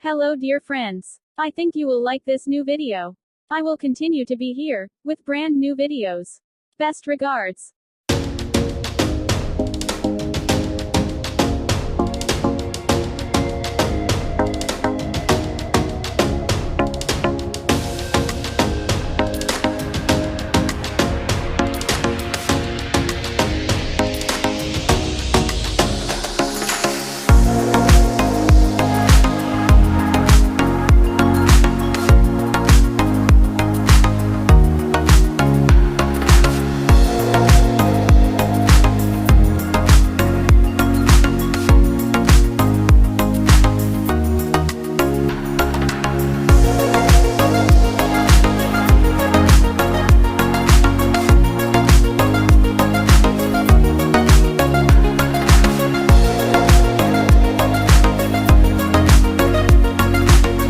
Hello dear friends. I think you will like this new video. I will continue to be here, with brand new videos. Best regards.